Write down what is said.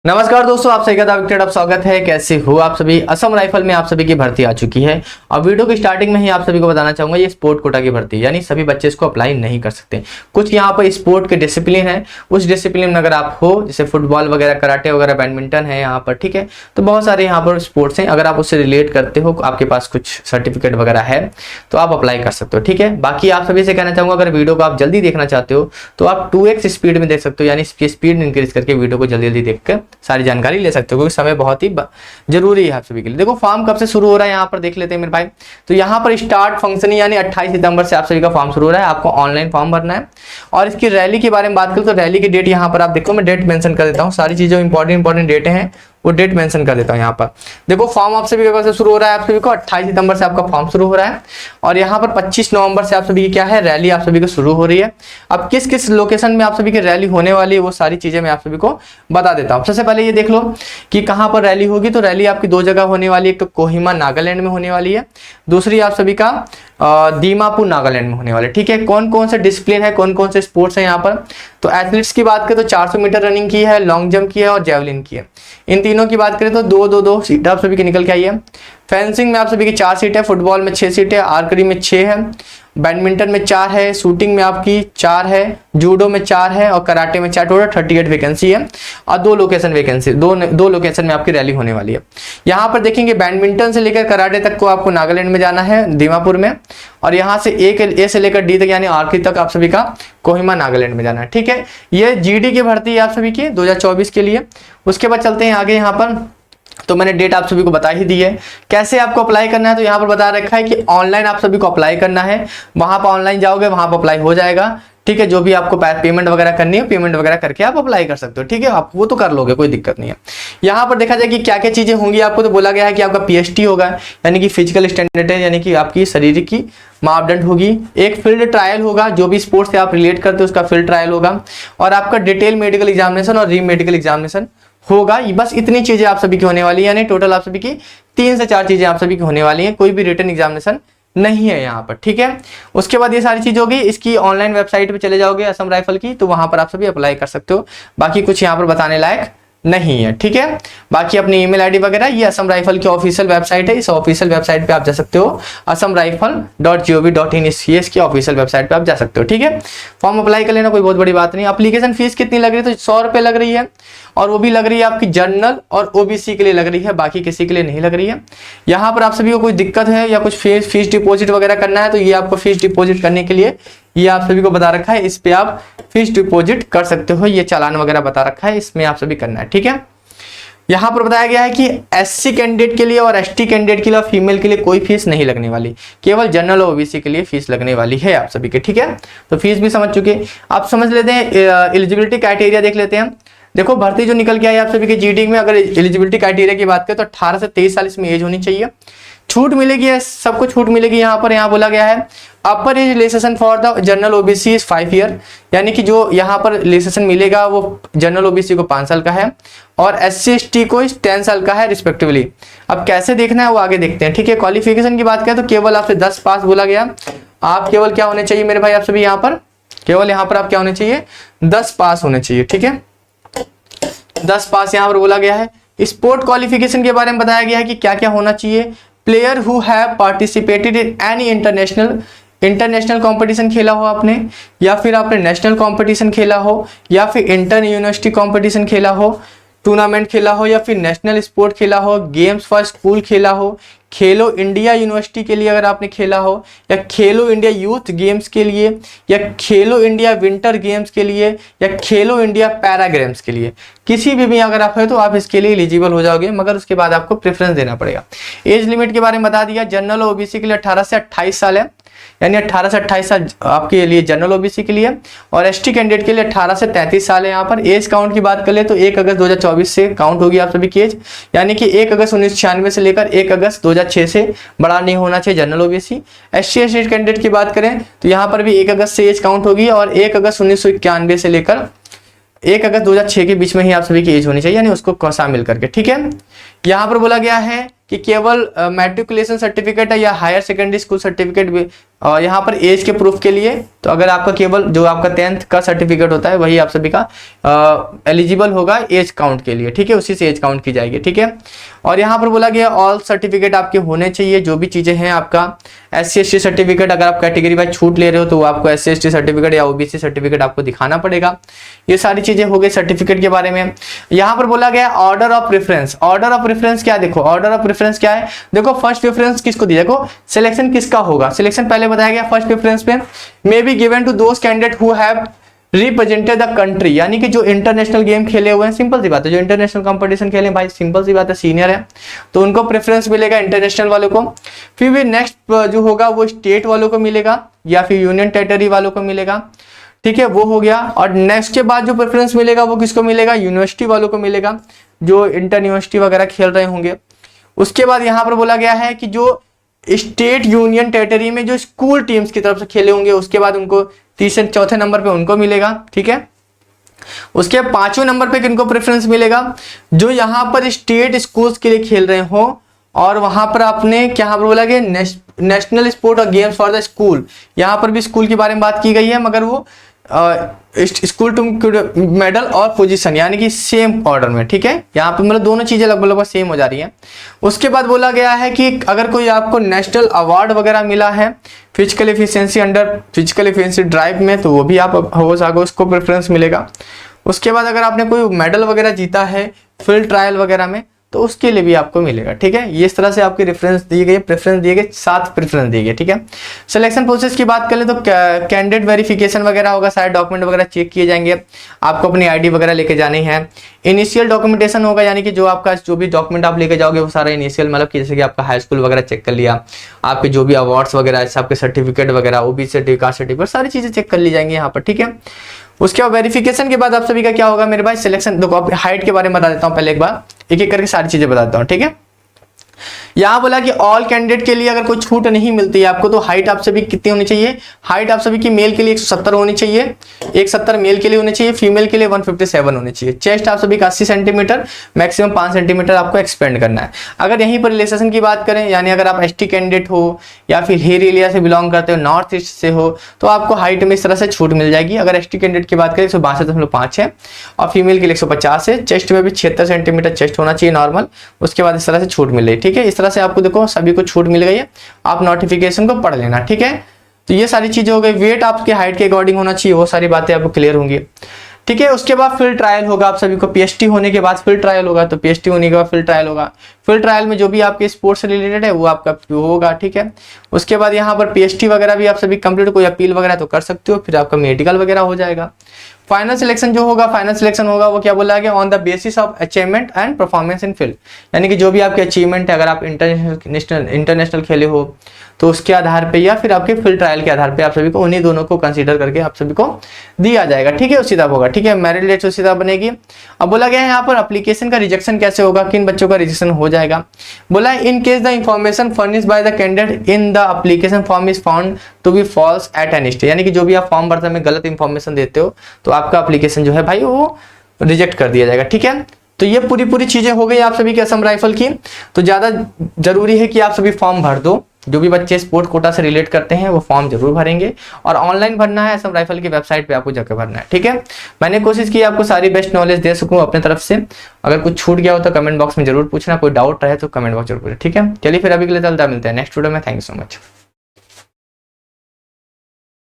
नमस्कार दोस्तों, आप सभी का आप स्वागत है। कैसे हो आप सभी। असम राइफल में आप सभी की भर्ती आ चुकी है और वीडियो की स्टार्टिंग में ही आप सभी को बताना चाहूंगा ये स्पोर्ट कोटा की भर्ती, यानी सभी बच्चे इसको अप्लाई नहीं कर सकते। कुछ यहाँ पर स्पोर्ट के डिसिप्लिन है, उस डिसिप्लिन में अगर आप हो, जैसे फुटबॉल वगैरह, कराटे वगैरह, बैडमिंटन है यहाँ पर, ठीक है। तो बहुत सारे यहाँ पर स्पोर्ट्स हैं, अगर आप उससे रिलेट करते हो, आपके पास कुछ सर्टिफिकेट वगैरह है तो आप अप्लाई कर सकते हो, ठीक है। बाकी आप सभी से कहना चाहूंगा, अगर वीडियो को आप जल्दी देखना चाहते हो तो आप 2x स्पीड में देख सकते हो, यानी स्पीड इंक्रीज करके वीडियो को जल्दी जल्दी देखकर सारी जानकारी ले सकते हो, क्योंकि समय बहुत ही जरूरी है आप सभी के लिए। देखो फॉर्म कब से शुरू हो रहा है यहाँ पर देख लेते हैं मेरे भाई। तो यहाँ पर स्टार्ट फंक्शनिंग यानी 28 सितंबर से आप सभी का फॉर्म शुरू हो रहा है। आपको ऑनलाइन फॉर्म भरना है। और इसकी रैली के बारे में बात करूँ तो रैली की डेट यहाँ पर आप देखो, मैं डेट मेंशन कर देता हूँ। सारी चीजें इंपॉर्टेंट डेट हैं वो डेट मेंशन कर देता हूँ यहाँ पर। देखो फॉर्म आप सभी से शुरू हो रहा है, आप सभी को 28 सितंबर से आपका फॉर्म शुरू हो रहा है और यहाँ पर 25 नवंबर से आप सभी की क्या है, रैली आप सभी को शुरू हो रही है। अब किस किस लोकेशन में आप सभी की रैली होने वाली है वो सारी चीजें मैं आप सभी को बता देता हूँ। सबसे पहले ये देख लो कि कहाँ पर रैली होगी। तो रैली आपकी दो जगह होने वाली है, एक तो कोहिमा नागालैंड में होने वाली है, दूसरी आप सभी का दीमापुर नागालैंड में होने वाले, ठीक है। कौन कौन से डिसिप्लिन है, कौन कौन से स्पोर्ट्स हैं यहाँ पर। तो एथलीट्स की बात करें तो 400 मीटर रनिंग की है, लॉन्ग जंप की है और जेवलिन की है। इन तीनों की बात करें तो दो सीट आप सभी की निकल के आई है। फेंसिंग में आप सभी की 4 सीट है, फुटबॉल में 6 सीट है, आर्चरी में 6 है, बैडमिंटन में 4 है, शूटिंग में आपकी 4 है, जूडो में 4 है और कराटे में 4, टोटल 38 वैकेंसी है और 2 लोकेशन वैकेंसी, दो लोकेशन में आपकी रैली होने वाली है। यहाँ पर देखेंगे बैडमिंटन से लेकर कराटे तक को आपको नागालैंड में जाना है, दीमापुर में, और यहाँ से ए से लेकर डी तक यानी आर्चरी तक आप सभी का कोहिमा नागालैंड में जाना है, ठीक है। ये जीडी की भर्ती है आप सभी की 2024 के लिए। उसके बाद चलते हैं आगे। यहाँ पर तो मैंने डेट आप सभी को बता ही दी है। कैसे आपको अप्लाई करना है तो यहाँ पर बता रखा है कि ऑनलाइन आप सभी को अप्लाई करना है। वहां पर ऑनलाइन जाओगे, वहां पर अप्लाई हो जाएगा, ठीक है। जो भी आपको पेमेंट वगैरह करनी है, पेमेंट वगैरह करके आप अप्लाई कर सकते हो, ठीक है। आप वो तो कर लोगे, कोई दिक्कत नहीं है। यहाँ पर देखा जाए कि क्या क्या चीजें होंगी आपको, तो बोला गया है कि आपका पीएसटी होगा, यानी कि फिजिकल स्टैंडर्ड है, यानी कि आपकी शारीरिक की मापदंड होगी। एक फील्ड ट्रायल होगा, जो भी स्पोर्ट्स से आप रिलेट करते हो उसका फील्ड ट्रायल होगा, और आपका डिटेल मेडिकल एग्जामिनेशन और री मेडिकल एग्जामिनेशन होगा। बस इतनी चीजें आप सभी की होने वाली है, यानी टोटल आप सभी की 3 से 4 चीजें आप सभी की होने वाली हैं। कोई भी रिटन एग्जामिनेशन नहीं है यहाँ पर, ठीक है। उसके बाद ये सारी चीज होगी। इसकी ऑनलाइन वेबसाइट पे चले जाओगे असम राइफल की, तो वहां पर आप सभी अप्लाई कर सकते हो। बाकी कुछ यहाँ पर बताने लायक नहीं है, ठीक है। बाकी अपनी ईमेल आईडी वगैरह, ये असम राइफल की ऑफिशियल वेबसाइट है। इस ऑफिशियल वेबसाइट पे आप जा सकते हो, asamrifle.gov.in इसकी ऑफिशियल वेबसाइट पे आप जा सकते हो, ठीक है। फॉर्म अप्लाई कर लेना, कोई बहुत बड़ी बात नहीं। एप्लीकेशन फीस कितनी लग रही है तो 100 रुपये लग रही है, और वो भी लग रही है आपकी जनरल और ओबीसी के लिए लग रही है, बाकी किसी के लिए नहीं लग रही है। यहाँ पर आप सभी को कोई दिक्कत है या कुछ फीस डिपॉजिट वगैरह करना है तो ये आपको फीस डिपॉजिट करने के लिए ये आप सभी को बता रखा है, इस पे आप फीस डिपॉजिट कर सकते हो। ये चालान वगैरह बता रखा है, इसमें आप सभी करना है, ठीक है। यहाँ पर बताया गया है कि एससी कैंडिडेट के लिए और एसटी कैंडिडेट के लिए और फीमेल के लिए कोई फीस नहीं लगने वाली, केवल जनरल और ओबीसी के लिए फीस लगने वाली है आप सभी के, ठीक है। तो फीस भी समझ चुके। आप समझ लेते हैं एलिजिबिलिटी क्राइटेरिया देख लेते हैं। देखो भर्ती जो निकल के आई आप सभी के जीडी में, अगर एलिजिबिलिटी क्राइटेरिया की बात करें तो 18 से 23 साल इसमें एज होनी चाहिए। छूट मिलेगी, सबको छूट मिलेगी। यहाँ पर बोला गया है अपर age relaxation for the general OBC is 5 year, यानी कि जो यहाँ पर रिलैक्सेशन मिलेगा वो जनरल ओबीसी को 5 साल का है और एससी एसटी को 10 साल का है रिस्पेक्टिवली। अब कैसे देखना है वो आगे देखते हैं, ठीक है। क्वालिफिकेशन की बात करें तो केवल आपसे 10 पास बोला गया। आप केवल क्या होने चाहिए मेरे भाई, आप सभी यहाँ पर केवल यहाँ पर आप क्या होने चाहिए, 10 पास होने चाहिए, ठीक है। 10 पास यहाँ पर बोला गया है। स्पोर्ट क्वालिफिकेशन के बारे में बताया गया है कि क्या क्या होना चाहिए। Player who have participated in any international competition खेला हो आपने, या फिर आपने नेशनल कंपटीशन खेला हो, या फिर इंटर यूनिवर्सिटी कंपटीशन खेला हो, टूर्नामेंट खेला हो, या फिर नेशनल स्पोर्ट खेला हो, गेम्स फॉर स्कूल खेला हो, खेलो इंडिया यूनिवर्सिटी के लिए अगर आपने खेला हो, या खेलो इंडिया यूथ गेम्स के लिए, या खेलो इंडिया विंटर गेम्स के लिए, या खेलो इंडिया पैरा गेम्स के लिए, किसी भी अगर आप है तो आप इसके लिए एलिजिबल हो जाओगे, मगर उसके बाद आपको प्रेफरेंस देना पड़ेगा। एज लिमिट के बारे में बता दिया। जनरल ओबीसी के लिए 18 से 28 साल है, यानी 18 से 28 साल आपके लिए जनरल ओबीसी के लिए, और एसटी कैंडिडेट के लिए 18 से 33 साल है। यहाँ पर एज काउंट की बात कर ले तो 1 अगस्त 2024 से काउंट होगी आप सभी की एज, यानी कि 1 अगस्त 1996 से लेकर 1 अगस्त 2006 से बड़ा नहीं होना चाहिए general OBC. SC ST candidate की बात करें तो यहाँ पर भी 1 अगस्त से एज काउंट होगी, और 1 अगस्त 1991 से लेकर 1 अगस्त 2006 के बीच में ही आप सभी की एज होनी चाहिए, यानी उसको शामिल करके, ठीक है। यहाँ पर बोला गया है कि केवल मैट्रिकुलेशन सर्टिफिकेट है या हायर सेकेंडरी स्कूल सर्टिफिकेट और यहाँ पर एज के प्रूफ के लिए तो अगर आपका केवल जो आपका 10th का सर्टिफिकेट होता है वही आप सभी का एलिजिबल होगा एज काउंट के लिए, ठीक है, उसी से एज काउंट की जाएगी, ठीक है। और यहाँ पर बोला गया ऑल सर्टिफिकेट आपके होने चाहिए, जो भी चीज़ें हैं आपका SC/ST सर्टिफिकेट, अगर आप कैटेगरी वाइज छूट ले रहे हो तो वो आपको SC/ST सर्टिफिकेट या OBC सर्टिफिकेट आपको दिखाना पड़ेगा। ये सारी चीज़ें हो गई सर्टिफिकेट के बारे में। यहाँ पर बोला गया order of preference. Order of preference क्या, देखो ऑर्डर ऑफ प्रेफरेंस क्या है, देखो फर्स्ट प्रेफरेंस किसको दिया, देखो सिलेक्शन किसका होगा, सिलेक्शन पहले बताया गया फर्स्ट प्रेफरेंस पे may be given to those candidate who have represented the country, यानी कि जो इंटरनेशनल गेम खेले हुए हैं, सिंपल सी बात है, जो इंटरनेशनल कंपटीशन खेले भाई, सिंपल सी बात है, सीनियर है तो उनको प्रेफरेंस मिलेगा इंटरनेशनल वालों को। फिर भी नेक्स्ट जो होगा वो स्टेट वालों को मिलेगा या फिर यूनियन टेरिटरी वालों को मिलेगा, ठीक है, वो हो गया। और नेक्स्ट के बाद जो प्रेफरेंस मिलेगा वो किसको मिलेगा, यूनिवर्सिटी वालों को मिलेगा जो इंटर यूनिवर्सिटी वगैरह खेल रहे होंगे। उसके बाद यहाँ पर बोला गया है कि जो स्टेट यूनियन टेरिटरी में जो स्कूल टीम्स की तरफ से खेले होंगे उसके बाद उनको तीसरे चौथे नंबर पे उनको मिलेगा, ठीक है। उसके 5वें नंबर पे किनको प्रेफरेंस मिलेगा, जो यहाँ पर स्टेट स्कूल्स के लिए खेल रहे हो और वहां पर आपने क्या बोला कि नेशनल स्पोर्ट और गेम्स फॉर द स्कूल, यहाँ पर भी स्कूल के बारे में बात की गई है मगर वो स्कूल टू मेडल और पोजीशन यानी कि सेम ऑर्डर में, ठीक है, यहाँ पे मतलब दोनों चीजें लगभग सेम हो जा रही हैं। उसके बाद बोला गया है कि अगर कोई आपको नेशनल अवार्ड वगैरह मिला है physical efficiency under physical efficiency drive में तो वो भी आप हो सको उसको प्रेफरेंस मिलेगा। उसके बाद अगर आपने कोई मेडल वगैरह जीता है फील्ड ट्रायल वगैरह में तो उसके लिए भी आपको मिलेगा, ठीक है। ये इस तरह से आपकी रेफरेंस दिए गए, प्रेफरेंस दिए गए, 7 प्रेफरेंस दिए गए, ठीक है। सिलेक्शन प्रोसेस की बात करें तो कैंडिडेट वेरिफिकेशन वगैरह होगा, सारे डॉक्यूमेंट वगैरह चेक किए जाएंगे, आपको अपनी आईडी वगैरह लेके जानी है। इनिशियल डॉक्यूमेंटेशन होगा यानी कि जो आपका जो भी डॉक्यूमेंट आप लेके जाओगे वो सारा इनिशियल मतलब कि जैसे कि आपका हाई स्कूल वगैरह चेक कर लिया, आपके जो भी अवार्ड्स वगैरह आपके सर्टिफिकेट वगैरह OBC सर्टिफिकेट सारी चीजें चेक कर ली जाएंगी यहाँ पर, ठीक है। उसके बाद वेरिफिकेशन के बाद आप सभी का क्या होगा मेरे भाई, सिलेक्शन, देखो आप हाइट के बारे में बता देता हूँ पहले एक बार, एक एक करके सारी चीजें बताता हूँ, ठीक है। यहाँ बोला कि ऑल कैंडिडेट के लिए अगर कोई छूट नहीं मिलती है आपको तो हाइट आप सभी कितनी होनी चाहिए, हाइट आप सभी की मेल के लिए 170 होनी चाहिए, 170 मेल के लिए होनी चाहिए, फीमेल के लिए 157 होनी चाहिए। चेस्ट आप सभी का 80 सेंटीमीटर, मैक्सिमम 5 सेंटीमीटर आपको एक्सपेंड करना है। अगर यहीं पर रिलेशन की बात करें यानी अगर आप ST कैंडिडेट हो या फिर हिल एरिया से बिलोंग करते हो, नॉर्थ ईस्ट से हो तो आपको हाइट में इस तरह से छूट मिल जाएगी। अगर ST कैंडिडेट की बात करें 162.5 है और फीमेल के लिए 150 है, चेस्ट में भी 76 सेंटीमीटर चेस्ट होना चाहिए नॉर्मल, उसके बाद इस तरह से छूट मिल रही है, ठीक है। इस तरह से आपको देखो सभी को छूट मिल गई है, आप नोटिफिकेशन को पढ़ लेना, ठीक है। तो ये सारी चीजें हो गई, वेट आपके हाइट के अकॉर्डिंग होना चाहिए, वो सारी बातें आपको क्लियर होंगी, ठीक है। उसके बाद फील्ड ट्रायल होगा, आप सभी को PST होने के बाद फील्ड ट्रायल होगा, तो PST होने के बाद फील्ड ट्रायल होगा। फील्ड ट्रायल में जो भी आपके स्पोर्ट्स से रिलेटेड है वो आपका होगा, ठीक है। उसके बाद यहाँ पर PST वगैरह भी आप सभी कंप्लीट, कोई अपील वगैरह तो कर सकते हो, फिर आपका मेडिकल वगैरह हो जाएगा। फाइनल सिलेक्शन जो होगा, फाइनल सिलेक्शन होगा वो क्या बोला गया, on the basis of achievement and performance in field, यानी कि जो भी आपके अचीवमेंट है, अगर आप इंटरनेशनल खेले हो तो उसके आधार पे या फिर आपके फील्ड ट्रायल के आधार पे आप सभी को उन्हीं दोनों को कंसीडर करके आप सभी को दिया जाएगा, ठीक है। उसी तरह होगा, ठीक है, मेरिट लिस्ट उसी तरह बनेगी। अब बोला गया है यहाँ पर एप्लीकेशन का रिजेक्शन कैसे होगा, किन बच्चों का रिजेक्शन हो जाएगा। बोला in case the information furnished by the candidate in the application form is found to be false at any stage, यानी कि जो भी आप फॉर्म भरते में गलत इंफॉर्मेशन देते हो तो आपका एप्लीकेशन जो है भाई वो रिजेक्ट कर दिया जाएगा, ठीक है। तो ये पूरी चीजें हो गई आप सभी के असम राइफल की। तो ज्यादा जरूरी है कि आप सभी फॉर्म भर दो, जो भी बच्चे स्पोर्ट कोटा से रिलेट करते हैं वो फॉर्म जरूर भरेंगे और ऑनलाइन भरना है, असम राइफल की वेबसाइट पे आपको जाकर भरना है, ठीक है। मैंने कोशिश की आपको सारी बेस्ट नॉलेज दे सकूं अपने तरफ से, अगर कुछ छूट गया हो तो कमेंट बॉक्स में जरूर पूछना, कोई डाउट रहे तो कमेंट बॉक्स जरूर पूछना, ठीक है। चलिए फिर अभी के लिए चलता मिलते हैं नेक्स्ट वीडियो में, थैंक यू सो मच।